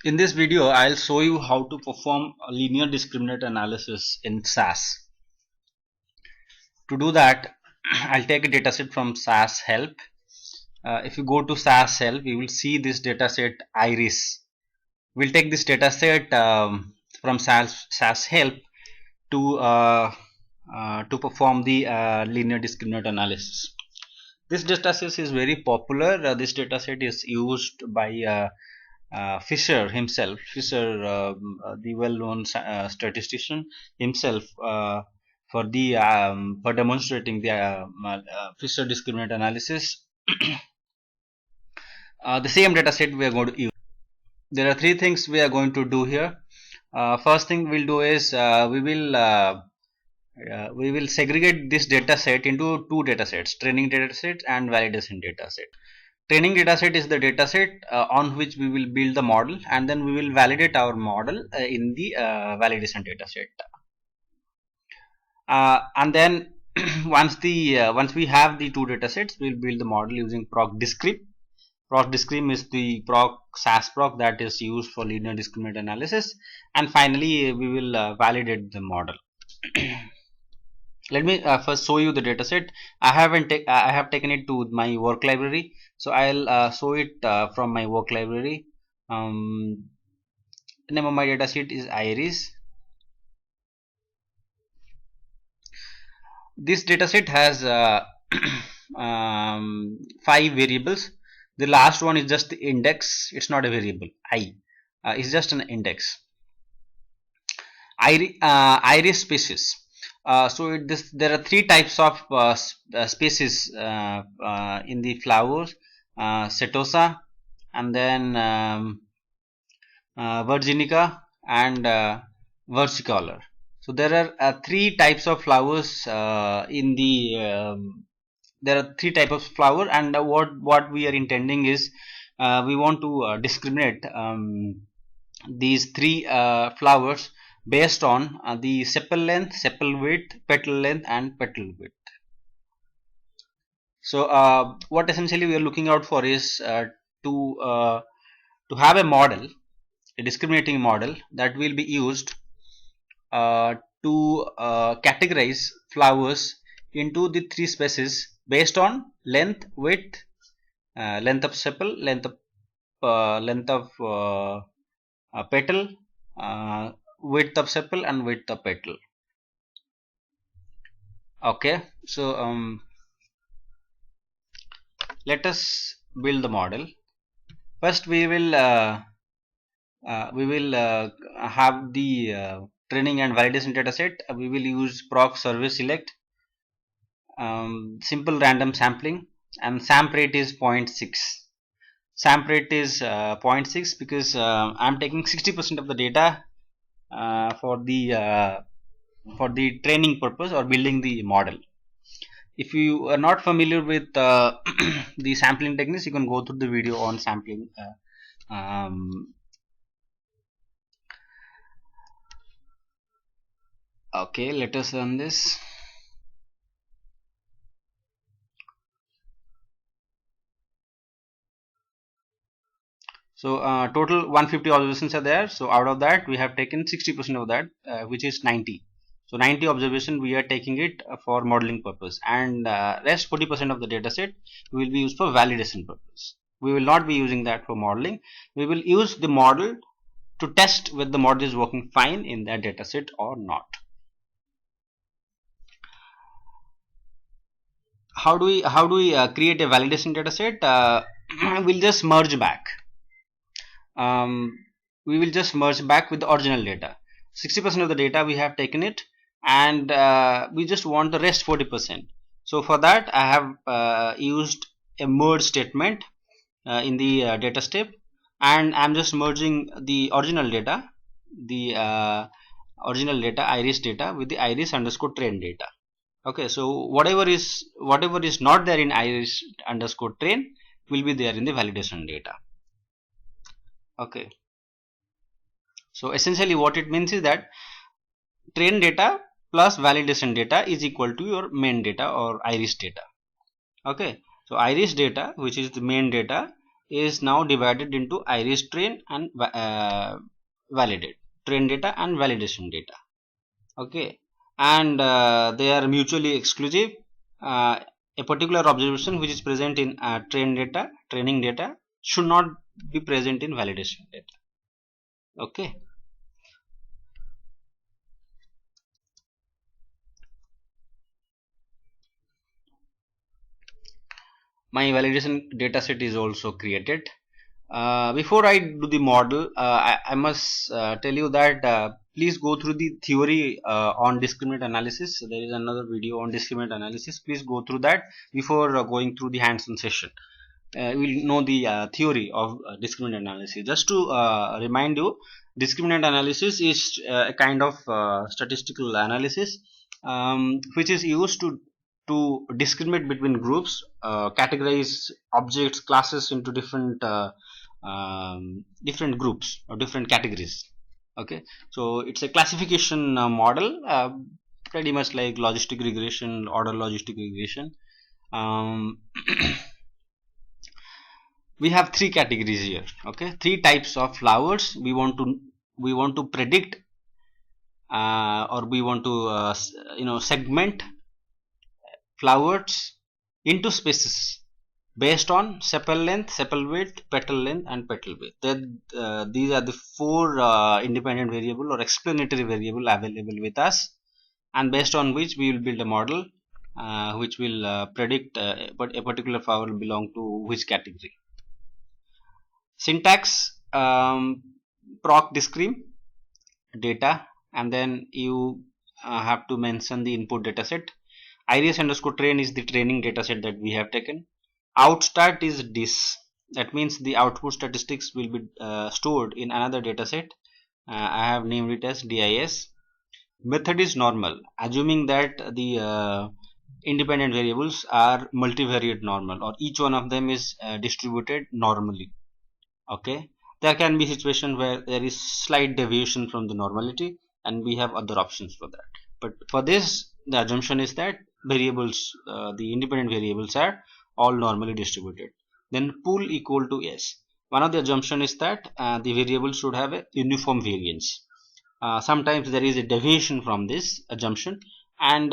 In this video, I'll show you how to perform a linear discriminant analysis in SAS. To do that, I'll take a dataset from SAS help. If you go to SAS help, you will see this dataset iris. We'll take this dataset from SAS help to perform the linear discriminant analysis. This dataset is very popular. This dataset is used by Fisher himself, the well-known statistician himself, for demonstrating the Fisher discriminant analysis. The same dataset we are going to use. There are three things we are going to do here. First thing we'll do is we will segregate this dataset into two datasets: training dataset and validation dataset. Training dataset is the dataset on which we will build the model, and then we will validate our model in the validation dataset. And then once we have the two datasets, we'll build the model using proc_discrim. Proc_discrim is the SAS proc that is used for linear discriminant analysis, and finally we will validate the model. Let me first show you the dataset. I have taken it to my work library, so I'll show it from my work library. Name of my dataset is iris. This dataset has 5 variables. The last one is just the index. It's not a variable. It's just an index. Iris species. There are three types of species in the flowers: setosa, and then virginica, and versicolor. So there are three types of flowers in the. There are three types of flower, and what we are intending is we want to discriminate these three flowers based on the sepal length, sepal width, petal length, and petal width. So what essentially we are looking out for is to have a model, a discriminating model that will be used to categorize flowers into the three species based on length, width, length of sepal, length of petal, width of sepal, and width of petal. Okay, so let us build the model. First, we will have the training and validation dataset. We will use proc survey select, simple random sampling, and sample rate is 0.6. Sample rate is 0.6 because I'm taking 60% of the data for the training purpose or building the model. If you are not familiar with the sampling techniques, you can go through the video on sampling. Okay, let us run this. So total 150 observations are there. So out of that, we have taken 60% of that, which is 90. So 90 observation we are taking it for modeling purpose, and rest 40% of the data set will be used for validation purpose. We will not be using that for modeling. We will use the model to test whether the model is working fine in that data set or not. How do we create a validation data set? We'll just merge back. We will just merge back with the original data. 60% of the data we have taken it, and we just want the rest 40%. So for that, I have used a merge statement in the data step, and I'm just merging the original data, iris data, with the iris underscore train data. Okay, so whatever is not there in iris underscore train will be there in the validation data. Okay, so essentially what it means is that train data plus validation data is equal to your main data or iris data. Okay, so iris data, which is the main data, is now divided into iris train and validate train data and validation data. Okay, and they are mutually exclusive. A particular observation which is present in training data should not be present in validation data. Okay. My validation data set is also created. Before I do the model, I must tell you that please go through the theory on discriminant analysis. There is another video on discriminant analysis. Please go through that before going through the hands-on session. You will know the theory of discriminant analysis. Just to remind you, discriminant analysis is a kind of statistical analysis which is used to discriminate between groups, categorize objects, classes into different groups or different categories. Okay, so it's a classification model, pretty much like logistic regression, order logistic regression. We have three categories here. Okay, three types of flowers we want to predict, or we want to segment flowers into species based on sepal length, sepal width, petal length, and petal width. These are the four independent variable or explanatory variable available with us, and based on which we will build a model which will predict but a particular flower will belong to which category. Syntax: proc discrim data, and then you have to mention the input dataset. Iris underscore train is the training dataset that we have taken. Outstat is dis. That means the output statistics will be stored in another dataset. I have named it as dis. Method is normal, assuming that the independent variables are multivariate normal, or each one of them is distributed normally. Okay, there can be situation where there is slight deviation from the normality, and we have other options for that. But for this, the assumption is that variables, the independent variables, are all normally distributed. Then pool equal to S. One of the assumption is that the variable should have a uniform variance. Sometimes there is a deviation from this assumption, and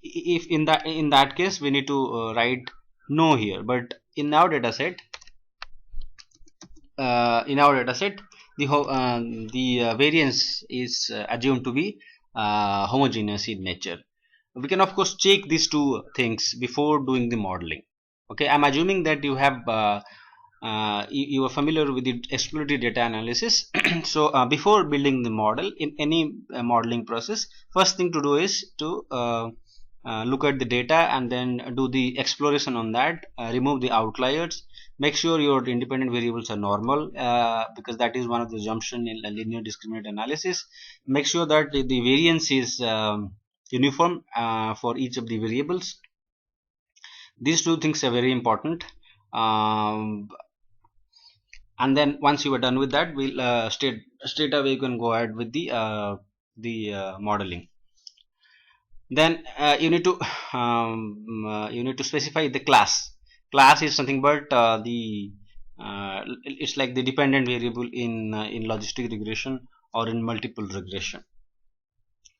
if in that case we need to write no here. But in our data set, the variance is assumed to be homogeneous in nature. We can of course check these two things before doing the modeling. Okay, I'm assuming that you have you are familiar with the exploratory data analysis. So before building the model in any modeling process, first thing to do is to look at the data and then do the exploration on that, remove the outliers, make sure your independent variables are normal, because that is one of the assumption in linear discriminant analysis. Make sure that the variance is uniform for each of the variables. These two things are very important, and then once you are done with that, we'll straight away you can go ahead with the modeling. Then you need to specify the class. Class is something but it's like the dependent variable in logistic regression or in multiple regression.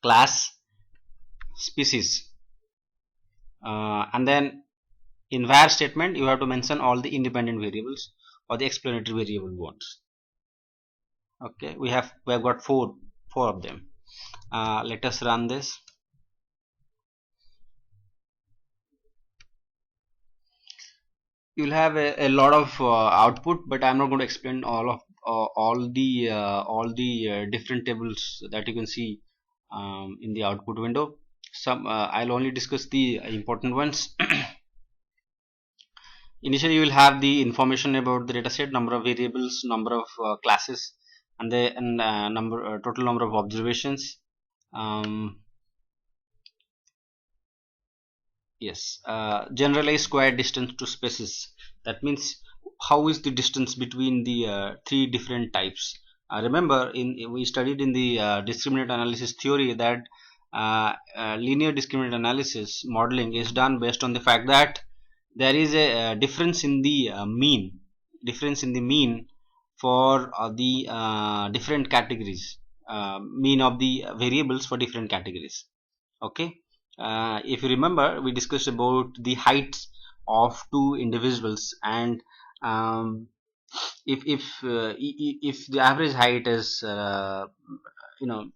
Class, species, and then in var statement you have to mention all the independent variables or the explanatory variable ones. Okay, we have got four of them. Let us run this. You will have a lot of output, but I'm not going to explain all the different tables that you can see in the output window. I'll only discuss the important ones. Initially, you will have the information about the dataset, number of variables, number of classes, and the total number of observations. Yes, generalized square distance to species. That means how is the distance between the three different types. Remember, we studied in the discriminant analysis theory that linear discriminant analysis modeling is done based on the fact that there is a difference in the mean for the different categories, mean of the variables for different categories. Okay, if you remember, we discussed about the heights of two individuals, and um, if the average height is you know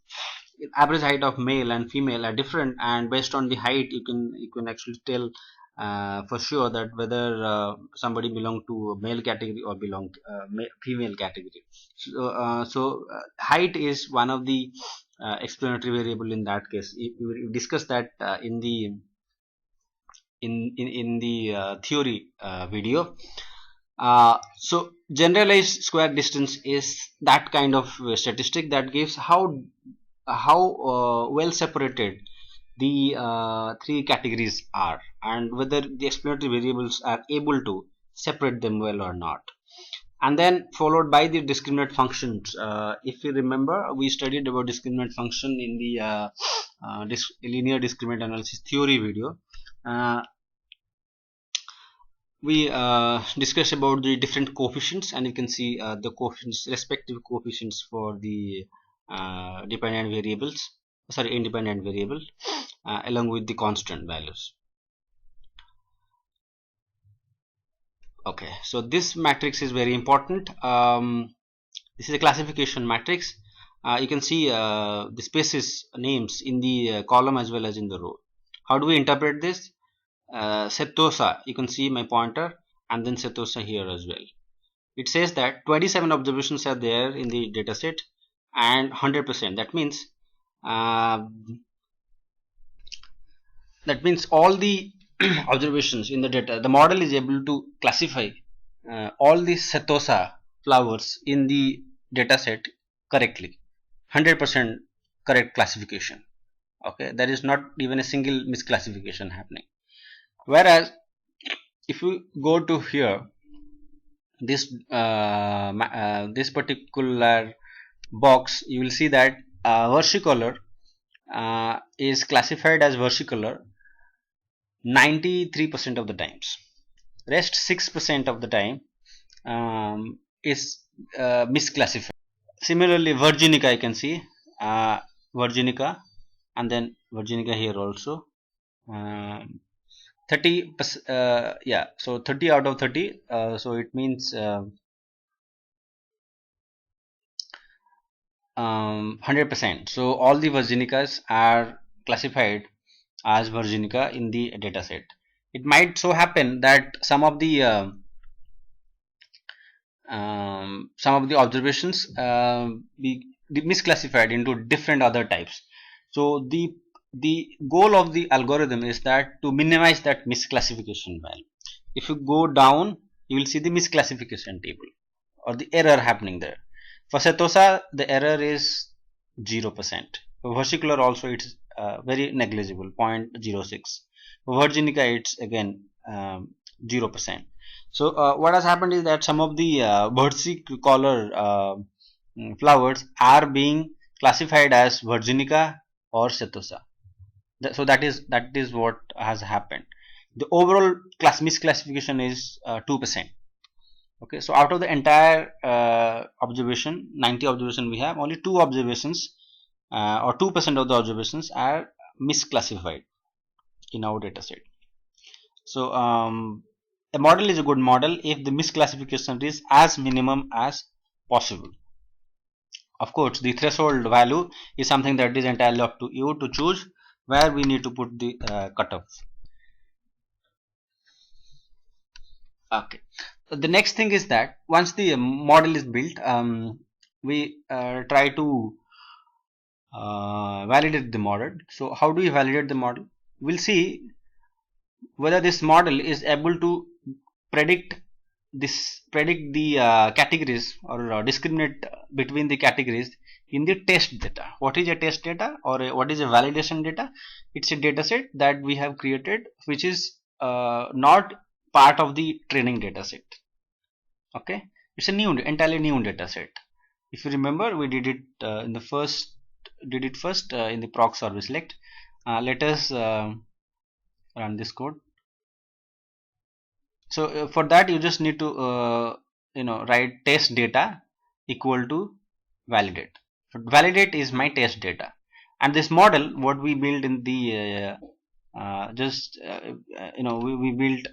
average height of male and female are different, and based on the height you can actually tell for sure that whether somebody belong to a male category or belong female category. So height is one of the explanatory variable in that case. We discussed that in the theory video. So generalized square distance is that kind of statistic that gives how well separated the three categories are, and whether the explanatory variables are able to separate them well or not. And then followed by the discriminant functions. If you remember, we studied about discriminant function in the linear discriminant analysis theory video. We discussed about the different coefficients, and you can see the coefficients, respective coefficients for the dependent variables, sorry, independent variable, along with the constant values. Okay, so this matrix is very important. This is a classification matrix. You can see the spaces names in the column as well as in the row. How do we interpret this? Setosa, you can see my pointer, and then Setosa here as well. It says that 27 observations are there in the dataset and 100%. That means all the observations in the data, the model is able to classify all the Setosa flowers in the dataset correctly. 100% correct classification. Okay, there is not even a single misclassification happening. Whereas if you go to here, this particular box, you will see that versicolor is classified as versicolor 93% of the times. Rest 6% of the time is misclassified. Similarly, Virginica, you can see Virginica, and then Virginica here also. 30 yeah, so 30 out of 30, so it means 100%. So all the Virginicas are classified as Virginica in the dataset. It might so happen that some of the observations be misclassified into different other types. So the goal of the algorithm is that to minimize that misclassification value. If you go down, you will see the misclassification table or the error happening there. For Setosa, the error is 0%. For versicolor also it's very negligible, 0.06. For Virginica it's again 0%. So what has happened is that some of the versicolor flowers are being classified as Virginica or Setosa. So that is what has happened. The overall misclassification is 2%. Okay, so out of the entire observation, 90 observation we have, only 2 observations or 2% of the observations are misclassified in our data set. So a model is a good model if the misclassification is as minimum as possible. Of course, the threshold value is something that is entirely up to you to choose where we need to put the cutoff. Okay, so the next thing is that once the model is built, we try to validate the model. So how do we validate the model? We'll see whether this model is able to predict the categories or discriminate between the categories in the test data. What is a test data or what is a validation data? It's a data set that we have created which is not part of the training data set. Okay, it's a entirely new data set. If you remember, we did it in the first in the proc survey select. Let us run this code. So for that you just need to write test data equal to validate. So validate is my test data, and this model what we built in the we built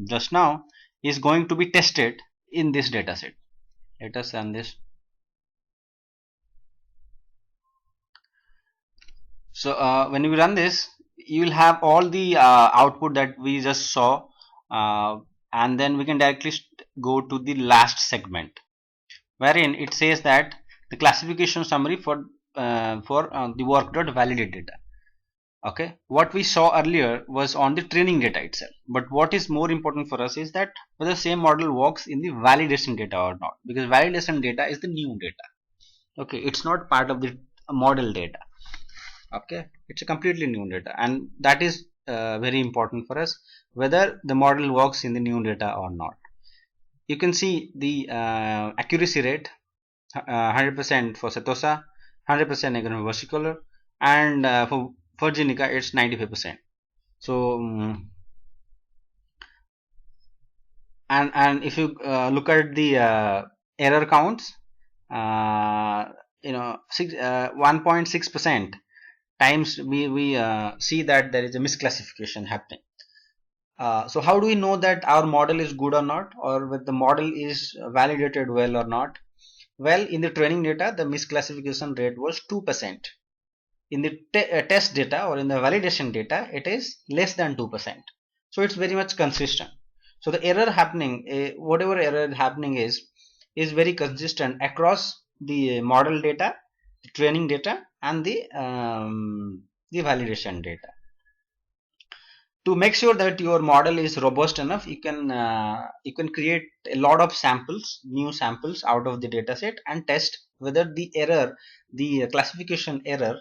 just now is going to be tested in this data set. Let us run this. So when you run this, you will have all the output that we just saw, and then we can directly go to the last segment, wherein it says that the classification summary for the work.validate data. Okay, what we saw earlier was on the training data itself, but what is more important for us is that whether the same model works in the validation data or not, because validation data is the new data. Okay, it's not part of the model data. Okay, it's a completely new data, and that is very important for us, whether the model works in the new data or not. You can see the accuracy rate 100% for Setosa, 100% again for versicolor, and for Virginica it's 95%. So and if you look at the error counts, 1.6% times we see that there is a misclassification happening. So how do we know that our model is good or not, or whether the model is validated well or not? Well, in the training data the misclassification rate was 2%. In the test data or in the validation data it is less than 2%. So it's very much consistent. So the error happening, whatever error happening is very consistent across the model data, the training data, and the validation data. To make sure that your model is robust enough, you can create a lot of samples, new samples out of the dataset, and test whether the error, the classification error,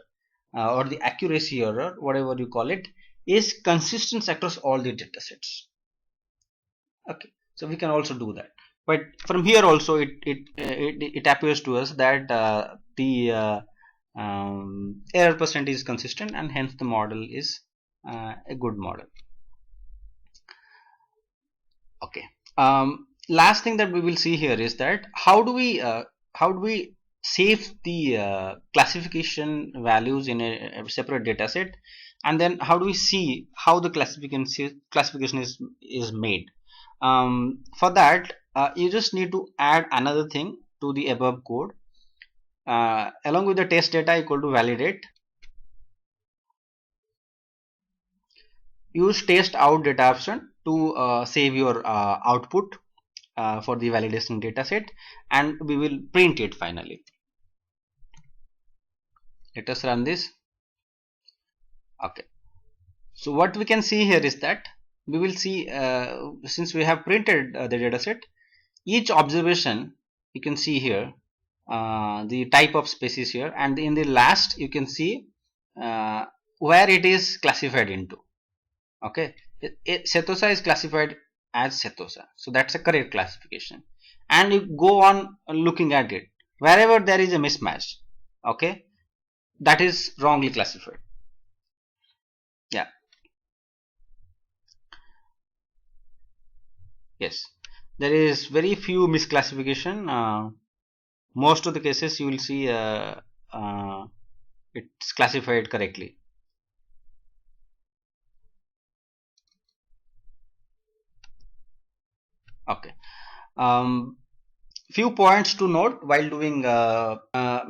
or the accuracy error, whatever you call it, is consistent across all the datasets. Okay, so we can also do that, but from here also it appears to us that the error percent is consistent, and hence the model is a good model. Okay, last thing that we will see here is that how do we save the classification values in a separate data set, and then how do we see how the classification is made. For that you just need to add another thing to the above code, along with the test data equal to validate. Use test out data option to save your output for the validation dataset, and we will print it finally. Let us run this. Okay, so what we can see here is that we will see, since we have printed the dataset, each observation you can see here the type of species here, and in the last you can see where it is classified into. Okay, Setosa is classified as Setosa, so that's a correct classification, and you go on looking at it. Wherever there is a mismatch, okay, that is wrongly classified. Yeah, yes, there is very few misclassification. Most of the cases you will see it's classified correctly. Okay, few points to note while doing.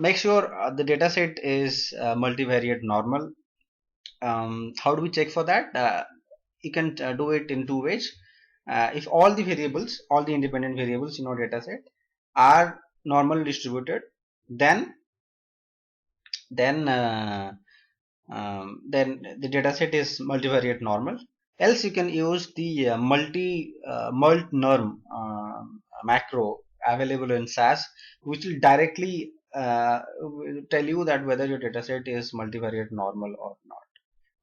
Make sure the dataset is multivariate normal. How do we check for that? You can do it in two ways. If all the variables, all the independent variables in your dataset are normally distributed, then the dataset is multivariate normal. Else you can use the mult norm macro available in SAS, which will directly tell you that whether your dataset is multivariate normal or not.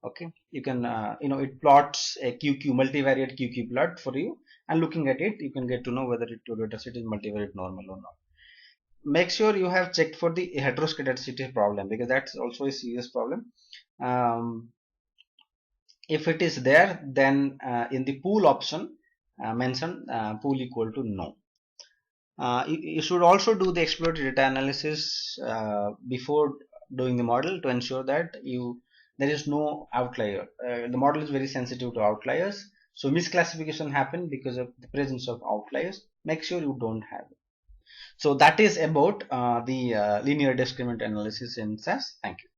Okay, you can it plots a QQ multivariate QQ plot for you, and looking at it you can get to know whether your dataset is multivariate normal or not. Make sure you have checked for the heteroscedasticity problem, because that's also a serious problem. If it is there, then in the pool option mention pool equal to no. You should also do the exploratory data analysis before doing the model to ensure that there is no outlier. The model is very sensitive to outliers, so misclassification happen because of the presence of outliers. Make sure you don't have it. So that is about the linear discriminant analysis in SAS. Thank you.